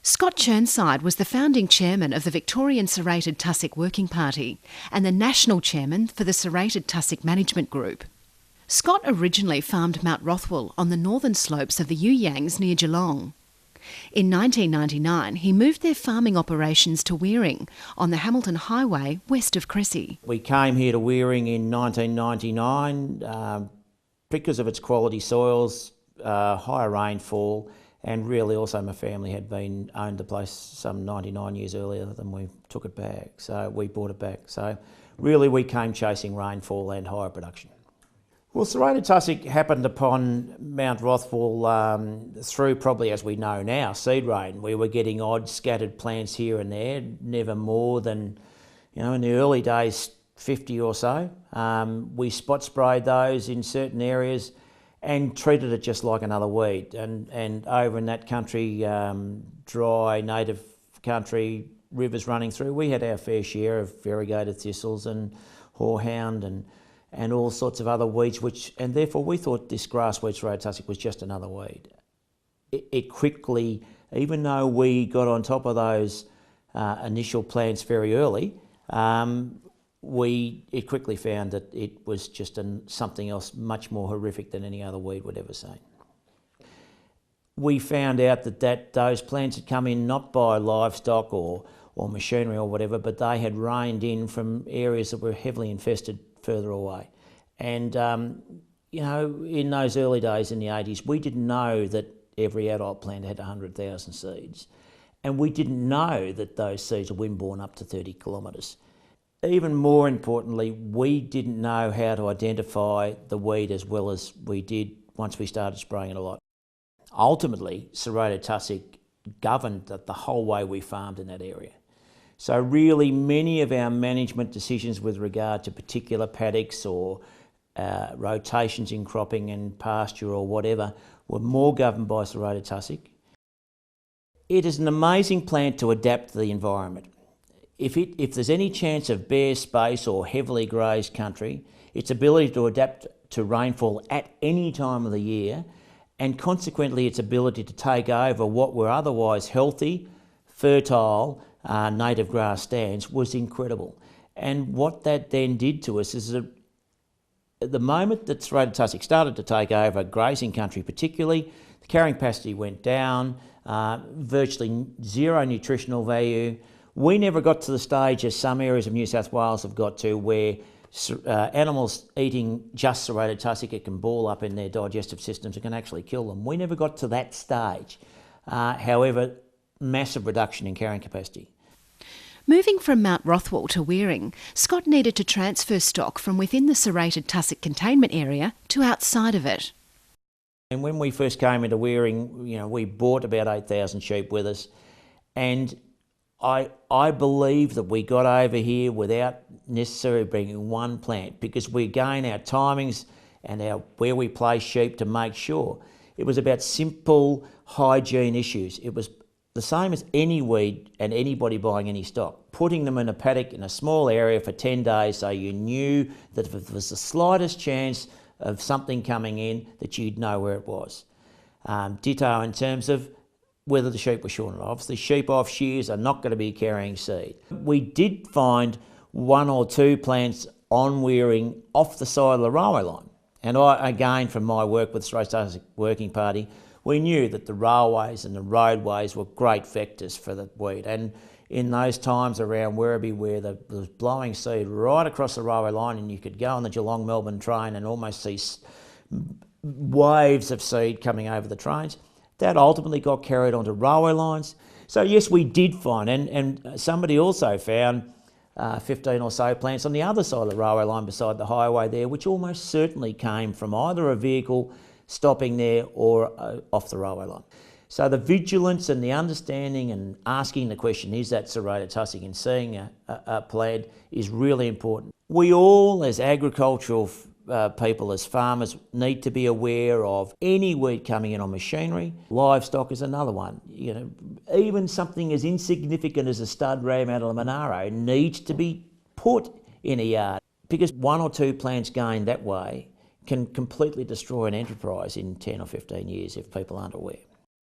Scott Chirnside was the founding chairman of the Victorian Serrated Tussock Working Party and the national chairman for the Serrated Tussock Management Group. Scott originally farmed Mount Rothwell on the northern slopes of the Uyangs near Geelong. In 1999, he moved their farming operations to Weering on the Hamilton Highway west of Cressy. We came here to Weering in 1999 because of its quality soils, higher rainfall, and really also my family had owned the place some 99 years earlier than we took it back, so we bought it back. So really we came chasing rainfall and higher production. Well, serrated tussock happened upon Mount Rothwell through probably, as we know now, seed rain. We were getting odd scattered plants here and there, never more than, in the early days, 50 or so. We spot sprayed those in certain areas and treated it just like another weed. And over in that country, dry, native country, rivers running through, we had our fair share of variegated thistles and horehound and all sorts of other weeds, and therefore we thought this grassweed serrated tussock was just another weed. It quickly, even though we got on top of those initial plants very early, it quickly found that it was just something else much more horrific than any other weed we'd ever seen. We found out that those plants had come in not by livestock or machinery or whatever, but they had rained in from areas that were heavily infested further away. And, in those early days in the 80s, we didn't know that every adult plant had 100,000 seeds. And we didn't know that those seeds are windborne up to 30 kilometres. Even more importantly, we didn't know how to identify the weed as well as we did once we started spraying it a lot. Ultimately, serrated tussock governed the whole way we farmed in that area. So really many of our management decisions with regard to particular paddocks or rotations in cropping and pasture or whatever were more governed by serrated tussock. It is an amazing plant to adapt to the environment. If there's any chance of bare space or heavily grazed country, its ability to adapt to rainfall at any time of the year, and consequently its ability to take over what were otherwise healthy, fertile, native grass stands was incredible. And what that then did to us is that at the moment that serrated tussock started to take over grazing country particularly, the carrying capacity went down, virtually zero nutritional value. We never got to the stage, as some areas of New South Wales have got to, where animals eating just serrated tussock, it can ball up in their digestive systems, it can actually kill them. We never got to that stage. However, massive reduction in carrying capacity. Moving from Mount Rothwell to Weering, Scott needed to transfer stock from within the serrated tussock containment area to outside of it. And when we first came into Weering, we bought about 8,000 sheep with us, and I believe that we got over here without necessarily bringing one plant, because we gain our timings and where we place sheep to make sure. It was about simple hygiene issues. It was the same as any weed and anybody buying any stock. Putting them in a paddock in a small area for 10 days so you knew that if there was the slightest chance of something coming in, that you'd know where it was. Ditto in terms of whether the sheep were shorn or not. Obviously, sheep off shears are not going to be carrying seed. We did find one or two plants on Weering off the side of the railway line. And again, from my work with the Serrated Tussock Working Party, we knew that the railways and the roadways were great vectors for the weed. And in those times around Werribee, where there was blowing seed right across the railway line, and you could go on the Geelong-Melbourne train and almost see waves of seed coming over the trains, that ultimately got carried onto railway lines. So yes, we did find, and somebody also found 15 or so plants on the other side of the railway line beside the highway there, which almost certainly came from either a vehicle stopping there or off the railway line. So the vigilance and the understanding and asking the question, is that serrated tussock, and seeing a plant is really important. We all, as agricultural people, as farmers, need to be aware of any weed coming in on machinery. Livestock is another one. Even something as insignificant as a stud ram out of the Monaro needs to be put in a yard, because one or two plants gained that way can completely destroy an enterprise in 10 or 15 years if people aren't aware.